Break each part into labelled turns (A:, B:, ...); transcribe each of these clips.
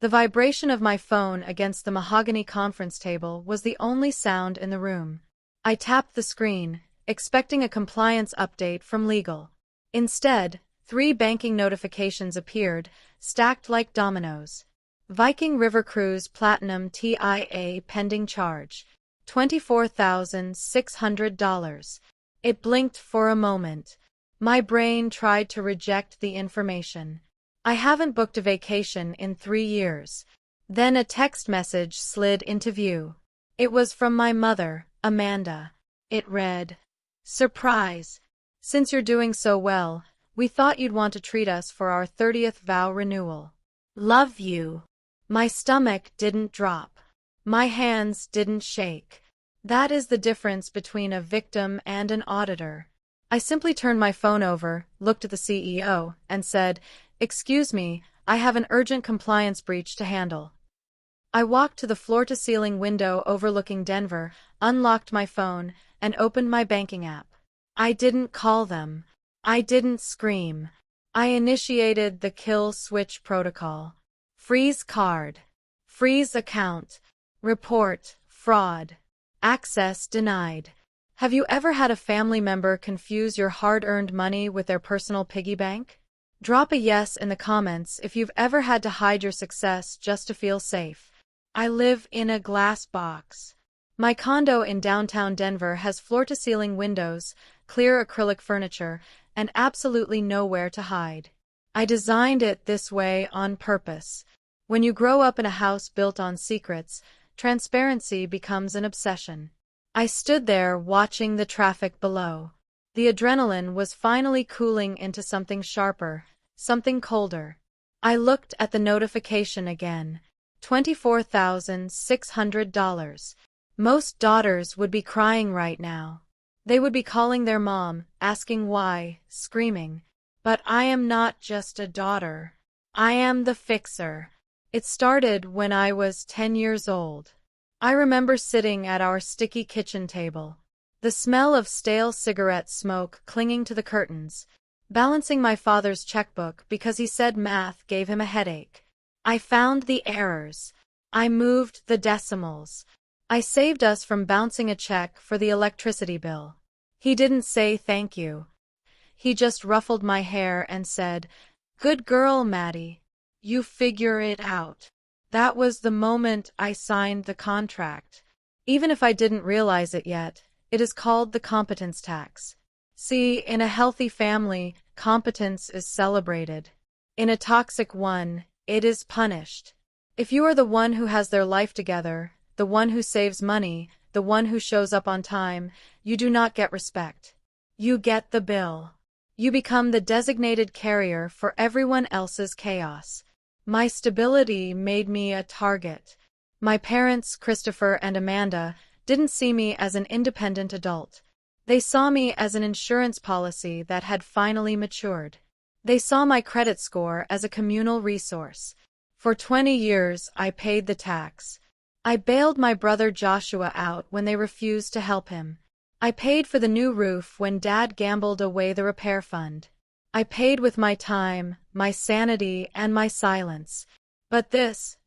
A: The vibration of my phone against the mahogany conference table was the only sound in the room. I tapped the screen, expecting a compliance update from legal. Instead, 3 banking notifications appeared, stacked like dominoes. Viking River Cruise Platinum TIA pending charge. $24,600. It blinked for a moment. My brain tried to reject the information. I haven't booked a vacation in 3 years. Then a text message slid into view. It was from my mother, Amanda. It read, "Surprise! Since you're doing so well, we thought you'd want to treat us for our 30th vow renewal. Love you." My stomach didn't drop. My hands didn't shake. That is the difference between a victim and an auditor. I simply turned my phone over, looked at the CEO, and said, "Excuse me, I have an urgent compliance breach to handle." I walked to the floor-to-ceiling window overlooking Denver, unlocked my phone, and opened my banking app. I didn't call them. I didn't scream. I initiated the kill switch protocol. Freeze card. Freeze account. Report fraud. Access denied. Have you ever had a family member confuse your hard-earned money with their personal piggy bank? Drop a yes in the comments if you've ever had to hide your success just to feel safe. I live in a glass box. My condo in downtown Denver has floor-to-ceiling windows, clear acrylic furniture, and absolutely nowhere to hide. I designed it this way on purpose. When you grow up in a house built on secrets, transparency becomes an obsession. I stood there watching the traffic below. The adrenaline was finally cooling into something sharper, something colder. I looked at the notification again. $24,600. Most daughters would be crying right now. They would be calling their mom, asking why, screaming. But I am not just a daughter. I am the fixer. It started when I was 10 years old. I remember sitting at our sticky kitchen table, the smell of stale cigarette smoke clinging to the curtains, balancing my father's checkbook because he said math gave him a headache. I found the errors. I moved the decimals. I saved us from bouncing a check for the electricity bill. He didn't say thank you. He just ruffled my hair and said, "Good girl, Maddie. You figure it out." That was the moment I signed the contract. Even if I didn't realize it yet, it is called the competence tax. See, in a healthy family, competence is celebrated. In a toxic one, it is punished. If you are the one who has their life together, the one who saves money, the one who shows up on time, you do not get respect. You get the bill. You become the designated carrier for everyone else's chaos. My stability made me a target. My parents, Christopher and Amanda, didn't see me as an independent adult. They saw me as an insurance policy that had finally matured. They saw my credit score as a communal resource. For 20 years, I paid the tax. I bailed my brother Joshua out when they refused to help him. I paid for the new roof when Dad gambled away the repair fund. I paid with my time, my sanity, and my silence. But this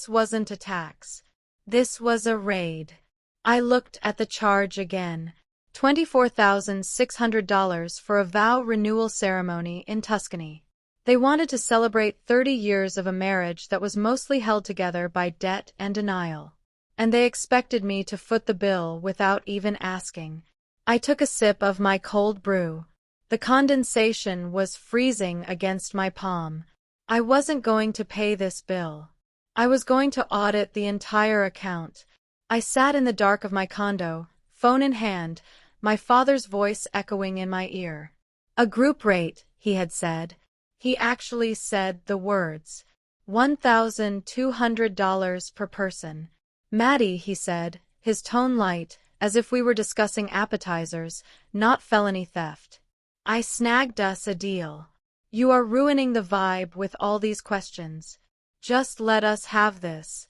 A: wasn't a tax. This was a raid. I looked at the charge again. $24,600 for a vow renewal ceremony in Tuscany. They wanted to celebrate 30 years of a marriage that was mostly held together by debt and denial. And they expected me to foot the bill without even asking. I took a sip of my cold brew. The condensation was freezing against my palm. I wasn't going to pay this bill. I was going to audit the entire account. I sat in the dark of my condo, phone in hand, my father's voice echoing in my ear. A group rate, he had said. He actually said the words. $1,200 per person. Maddie, he said, his tone light, as if we were discussing appetizers, not felony theft. I snagged us a deal. You are ruining the vibe with all these questions. Just let us have this.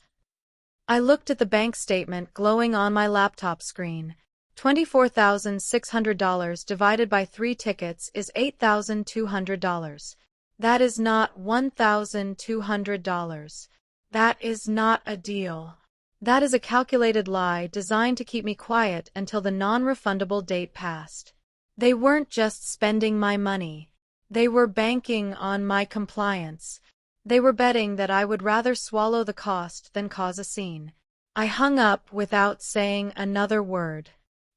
A: I looked at the bank statement glowing on my laptop screen. $24,600 divided by 3 tickets is $8,200. That is not $1,200. That is not a deal. That is a calculated lie designed to keep me quiet until the non-refundable date passed. They weren't just spending my money. They were banking on my compliance. They were betting that I would rather swallow the cost than cause a scene. I hung up without saying another word.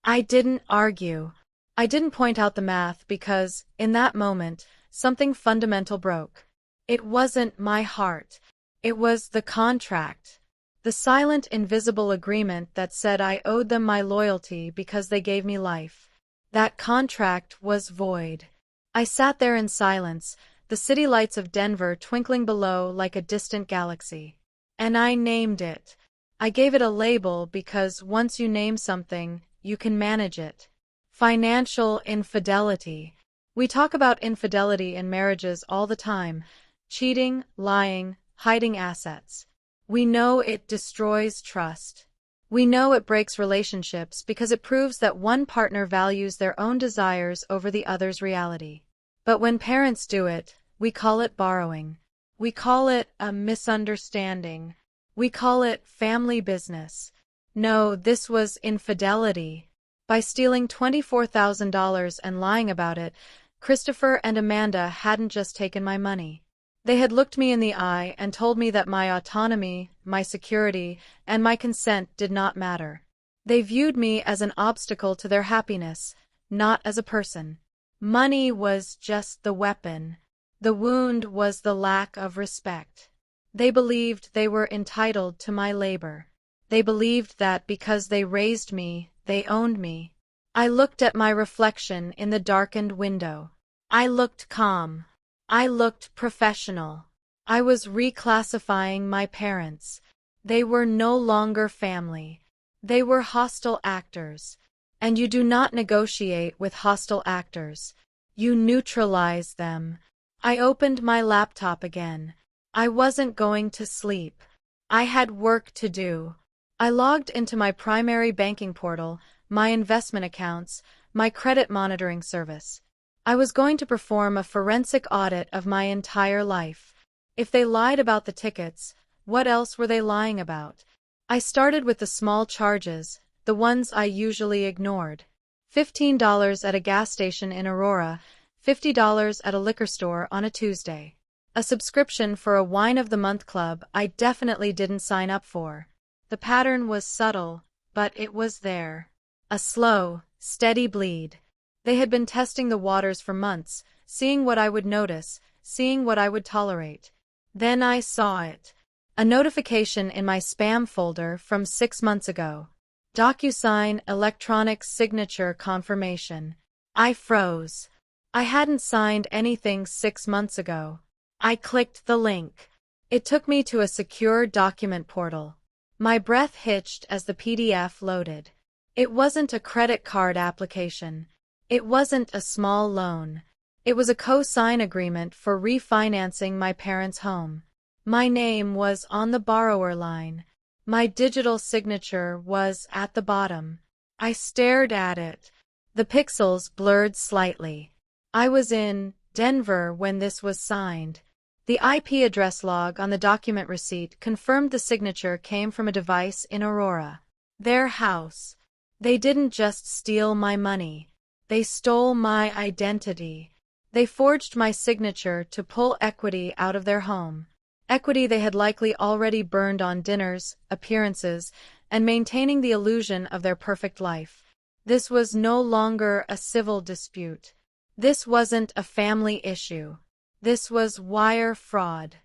A: I didn't argue. I didn't point out the math because, in that moment, something fundamental broke. It wasn't my heart. It was the contract. The silent, invisible agreement that said I owed them my loyalty because they gave me life. That contract was void. I sat there in silence, the city lights of Denver twinkling below like a distant galaxy. And I named it. I gave it a label because once you name something, you can manage it. Financial infidelity. We talk about infidelity in marriages all the time. Cheating, lying, hiding assets. We know it destroys trust. We know it breaks relationships because it proves that one partner values their own desires over the other's reality. But when parents do it, we call it borrowing. We call it a misunderstanding. We call it family business. No, this was infidelity. By stealing $24,000 and lying about it, Christopher and Amanda hadn't just taken my money. They had looked me in the eye and told me that my autonomy, my security, and my consent did not matter. They viewed me as an obstacle to their happiness, not as a person. Money was just the weapon. The wound was the lack of respect. They believed they were entitled to my labor. They believed that because they raised me, they owned me. I looked at my reflection in the darkened window. I looked calm. I looked professional. I was reclassifying my parents. They were no longer family. They were hostile actors. And you do not negotiate with hostile actors. You neutralize them. I opened my laptop again. I wasn't going to sleep. I had work to do. I logged into my primary banking portal, my investment accounts, my credit monitoring service. I was going to perform a forensic audit of my entire life. If they lied about the tickets, what else were they lying about? I started with the small charges, the ones I usually ignored. $15 at a gas station in Aurora, $50 at a liquor store on a Tuesday. A subscription for a Wine of the Month club I definitely didn't sign up for. The pattern was subtle, but it was there. A slow, steady bleed. They had been testing the waters for months, seeing what I would notice, seeing what I would tolerate. Then I saw it. A notification in my spam folder from 6 months ago. DocuSign electronic signature confirmation. I froze. I hadn't signed anything 6 months ago. I clicked the link. It took me to a secure document portal. My breath hitched as the PDF loaded. It wasn't a credit card application. It wasn't a small loan. It was a co-sign agreement for refinancing my parents' home. My name was on the borrower line. My digital signature was at the bottom. I stared at it. The pixels blurred slightly. I was in Denver when this was signed. The IP address log on the document receipt confirmed the signature came from a device in Aurora. Their house. They didn't just steal my money. They stole my identity. They forged my signature to pull equity out of their home. Equity they had likely already burned on dinners, appearances, and maintaining the illusion of their perfect life. This was no longer a civil dispute. This wasn't a family issue. This was wire fraud.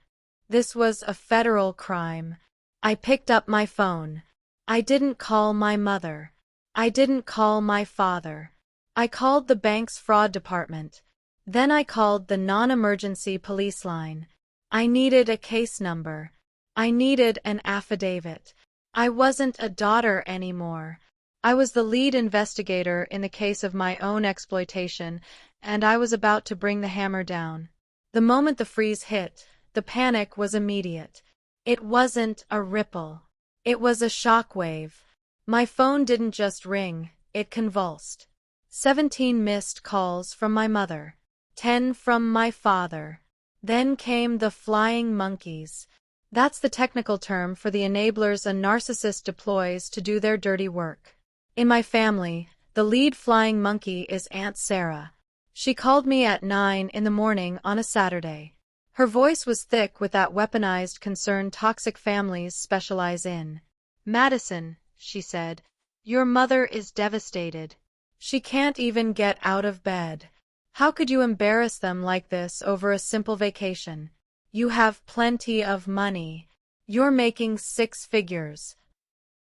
A: This was a federal crime. I picked up my phone. I didn't call my mother. I didn't call my father. I called the bank's fraud department. Then I called the non-emergency police line. I needed a case number. I needed an affidavit. I wasn't a daughter anymore. I was the lead investigator in the case of my own exploitation, and I was about to bring the hammer down. The moment the freeze hit, the panic was immediate. It wasn't a ripple. It was a shockwave. My phone didn't just ring, it convulsed. 17 missed calls from my mother. 10 from my father. Then came the flying monkeys. That's the technical term for the enablers a narcissist deploys to do their dirty work. In my family, the lead flying monkey is Aunt Sarah. She called me at 9 in the morning on a Saturday. Her voice was thick with that weaponized concern toxic families specialize in. "Madison," she said, "your mother is devastated. She can't even get out of bed. How could you embarrass them like this over a simple vacation? You have plenty of money. You're making 6 figures."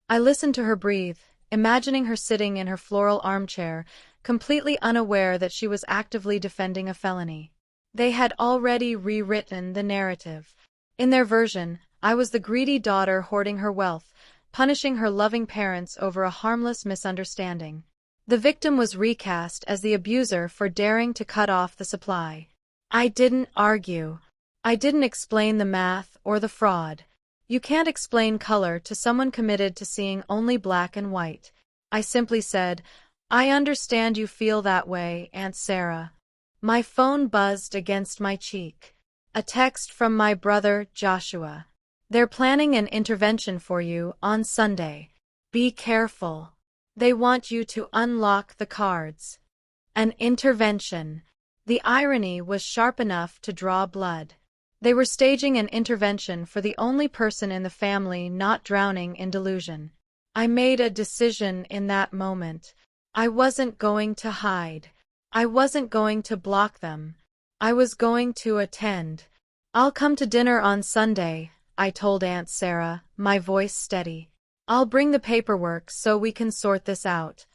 A: I listened to her breathe, imagining her sitting in her floral armchair, completely unaware that she was actively defending a felony. They had already rewritten the narrative. In their version, I was the greedy daughter hoarding her wealth, punishing her loving parents over a harmless misunderstanding. The victim was recast as the abuser for daring to cut off the supply. I didn't argue. I didn't explain the math or the fraud. You can't explain color to someone committed to seeing only black and white. I simply said, "I understand you feel that way, Aunt Sarah." My phone buzzed against my cheek. A text from my brother, Joshua. "They're planning an intervention for you on Sunday. Be careful. They want you to unlock the cards." An intervention. The irony was sharp enough to draw blood. They were staging an intervention for the only person in the family not drowning in delusion. I made a decision in that moment. I wasn't going to hide. I wasn't going to block them. I was going to attend. "I'll come to dinner on Sunday," I told Aunt Sarah, my voice steady. "I'll bring the paperwork so we can sort this out."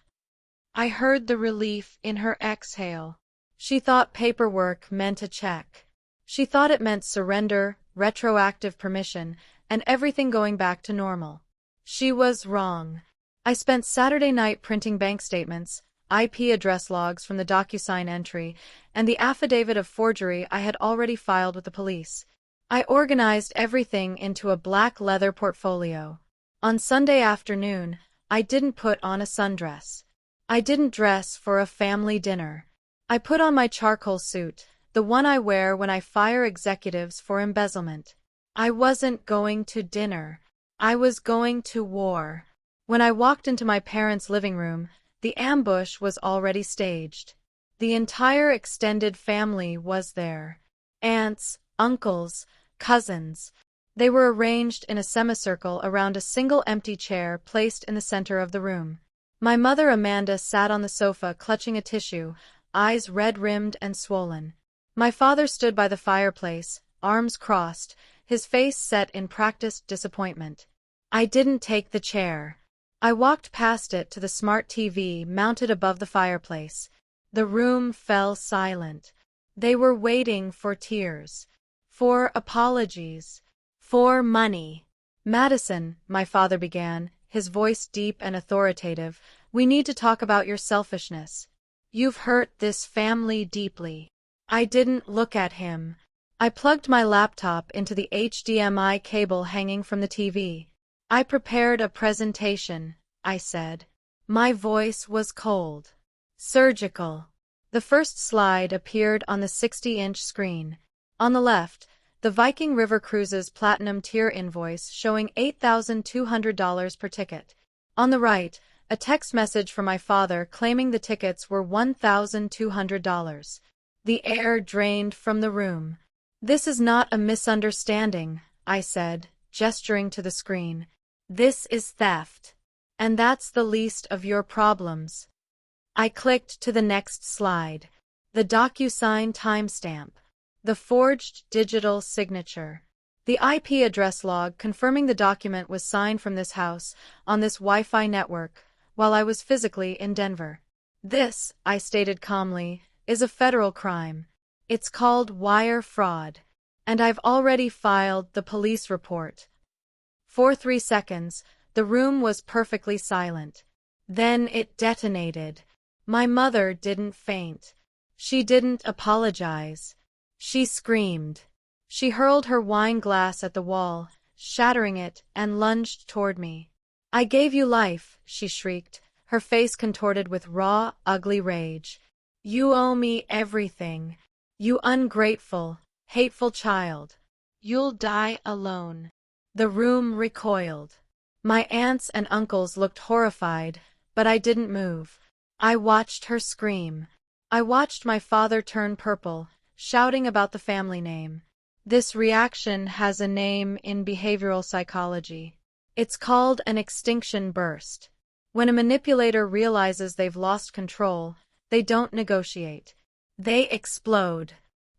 A: I heard the relief in her exhale. She thought paperwork meant a check. She thought it meant surrender, retroactive permission, and everything going back to normal. She was wrong. I spent Saturday night printing bank statements, IP address logs from the DocuSign entry, and the affidavit of forgery I had already filed with the police. I organized everything into a black leather portfolio. On Sunday afternoon, I didn't put on a sundress. I didn't dress for a family dinner. I put on my charcoal suit, the one I wear when I fire executives for embezzlement. I wasn't going to dinner. I was going to war. When I walked into my parents' living room, the ambush was already staged. The entire extended family was there. Aunts, uncles, cousins. They were arranged in a semicircle around a single empty chair placed in the center of the room. My mother Amanda sat on the sofa clutching a tissue, eyes red-rimmed and swollen. My father stood by the fireplace, arms crossed, his face set in practiced disappointment. I didn't take the chair. I walked past it to the smart TV mounted above the fireplace. The room fell silent. They were waiting for tears, for apologies, for money. "Madison," my father began, his voice deep and authoritative, "we need to talk about your selfishness. You've hurt this family deeply." I didn't look at him. I plugged my laptop into the HDMI cable hanging from the TV. "I prepared a presentation," I said. My voice was cold. Surgical. The first slide appeared on the 60-inch screen. On the left, the Viking River Cruises Platinum Tier invoice showing $8,200 per ticket. On the right, a text message from my father claiming the tickets were $1,200. The air drained from the room. "This is not a misunderstanding," I said, gesturing to the screen. "This is theft. And that's the least of your problems." I clicked to the next slide. The DocuSign timestamp. The forged digital signature. The IP address log confirming the document was signed from this house, on this Wi-Fi network, while I was physically in Denver. "This," I stated calmly, "is a federal crime. It's called wire fraud. And I've already filed the police report." For 3 seconds, the room was perfectly silent. Then it detonated. My mother didn't faint. She didn't apologize. She screamed. She hurled her wine glass at the wall, shattering it, and lunged toward me. "I gave you life," she shrieked, her face contorted with raw, ugly rage. "You owe me everything. You ungrateful, hateful child. You'll die alone." The room recoiled. My aunts and uncles looked horrified, but I didn't move. I watched her scream. I watched my father turn purple, shouting about the family name. This reaction has a name in behavioral psychology. It's called an extinction burst. When a manipulator realizes they've lost control, they don't negotiate. They explode.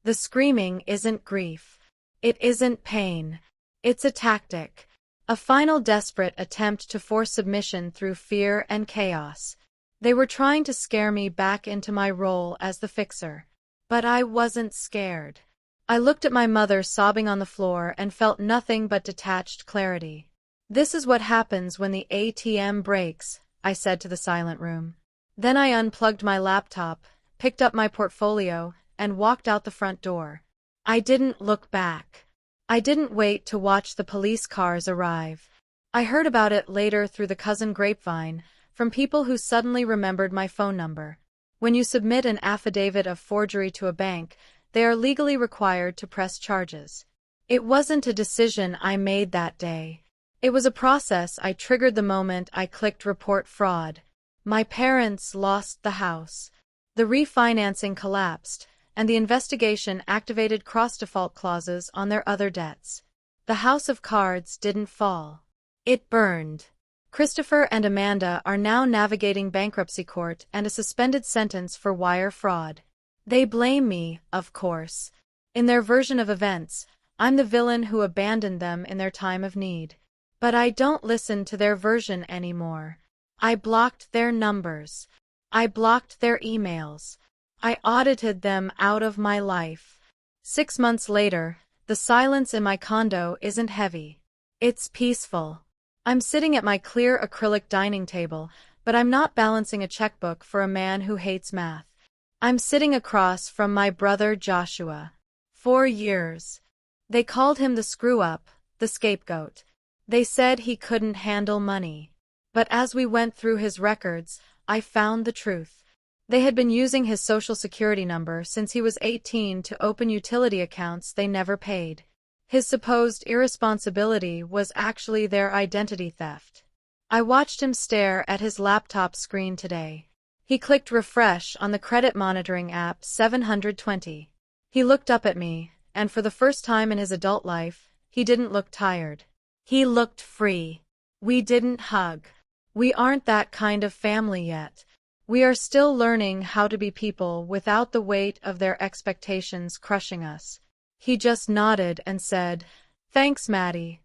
A: The screaming isn't grief. It isn't pain. It's a tactic. A final desperate attempt to force submission through fear and chaos. They were trying to scare me back into my role as the fixer. But I wasn't scared. I looked at my mother sobbing on the floor and felt nothing but detached clarity. This is what happens when the ATM breaks, I said to the silent room. Then I unplugged my laptop, picked up my portfolio, and walked out the front door. I didn't look back. I didn't wait to watch the police cars arrive. I heard about it later through the cousin grapevine, from people who suddenly remembered my phone number. When you submit an affidavit of forgery to a bank, they are legally required to press charges. It wasn't a decision I made that day. It was a process I triggered the moment I clicked report fraud. My parents lost the house. The refinancing collapsed, and the investigation activated cross-default clauses on their other debts. The house of cards didn't fall. It burned. Christopher and Amanda are now navigating bankruptcy court and a suspended sentence for wire fraud. They blame me, of course. In their version of events, I'm the villain who abandoned them in their time of need. But I don't listen to their version anymore. I blocked their numbers. I blocked their emails. I audited them out of my life. 6 months later, the silence in my condo isn't heavy. It's peaceful. I'm sitting at my clear acrylic dining table, but I'm not balancing a checkbook for a man who hates math. I'm sitting across from my brother Joshua. 4 years. They called him the screw-up, the scapegoat. They said he couldn't handle money. But as we went through his records, I found the truth. They had been using his social security number since he was 18 to open utility accounts they never paid. His supposed irresponsibility was actually their identity theft. I watched him stare at his laptop screen today. He clicked refresh on the credit monitoring app 720. He looked up at me, and for the first time in his adult life, he didn't look tired. He looked free. We didn't hug. We aren't that kind of family yet. We are still learning how to be people without the weight of their expectations crushing us. He just nodded and said, "Thanks, Maddie."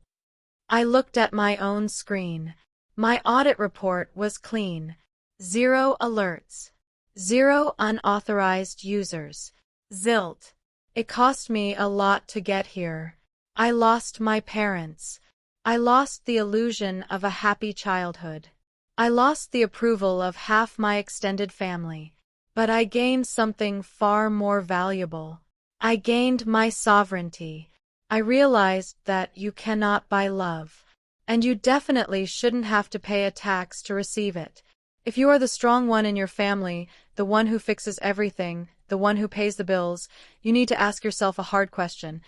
A: I looked at my own screen. My audit report was clean. 0 alerts. 0 unauthorized users. Zilch. It cost me a lot to get here. I lost my parents. I lost the illusion of a happy childhood. I lost the approval of half my extended family. But I gained something far more valuable. I gained my sovereignty. I realized that you cannot buy love. And you definitely shouldn't have to pay a tax to receive it. If you are the strong one in your family, the one who fixes everything, the one who pays the bills, you need to ask yourself a hard question.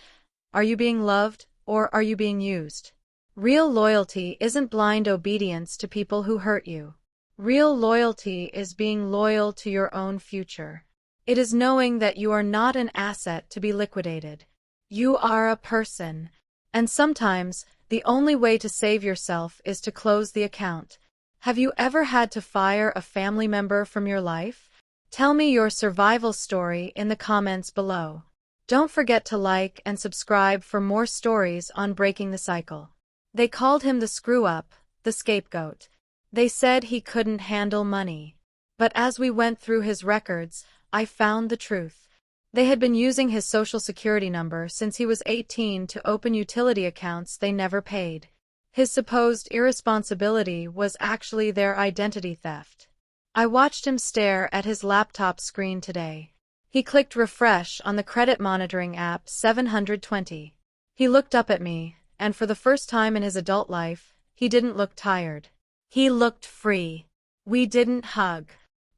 A: Are you being loved, or are you being used? Real loyalty isn't blind obedience to people who hurt you. Real loyalty is being loyal to your own future. It is knowing that you are not an asset to be liquidated. You are a person. And sometimes, the only way to save yourself is to close the account. Have you ever had to fire a family member from your life? Tell me your survival story in the comments below. Don't forget to like and subscribe for more stories on breaking the cycle. They called him the screw-up, the scapegoat. They said he couldn't handle money. But as we went through his records, I found the truth. They had been using his social security number since he was 18 to open utility accounts they never paid. His supposed irresponsibility was actually their identity theft. I watched him stare at his laptop screen today. He clicked refresh on the credit monitoring app 720. He looked up at me, and for the first time in his adult life, he didn't look tired. He looked free. We didn't hug.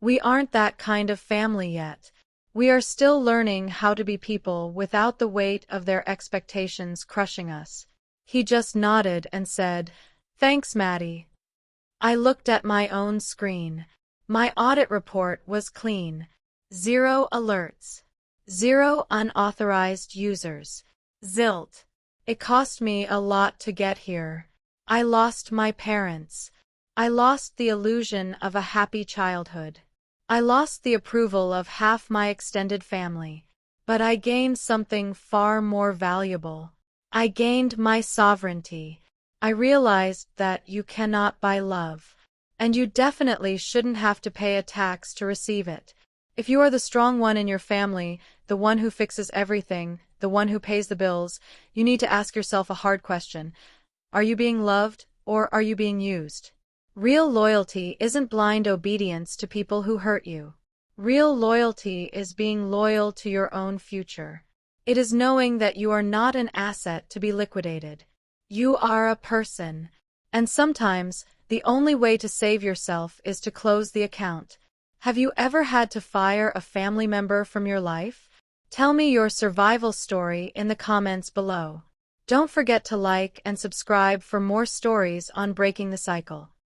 A: We aren't that kind of family yet. We are still learning how to be people without the weight of their expectations crushing us. He just nodded and said, "Thanks, Maddie." I looked at my own screen. My audit report was clean. 0 alerts. 0 unauthorized users. Zilch. It cost me a lot to get here. I lost my parents. I lost the illusion of a happy childhood. I lost the approval of half my extended family. But I gained something far more valuable. I gained my sovereignty. I realized that you cannot buy love. And you definitely shouldn't have to pay a tax to receive it. If you are the strong one in your family, the one who fixes everything, the one who pays the bills, you need to ask yourself a hard question. Are you being loved, or are you being used? Real loyalty isn't blind obedience to people who hurt you. Real loyalty is being loyal to your own future. It is knowing that you are not an asset to be liquidated. You are a person. And sometimes, the only way to save yourself is to close the account. Have you ever had to fire a family member from your life? Tell me your survival story in the comments below. Don't forget to like and subscribe for more stories on breaking the cycle.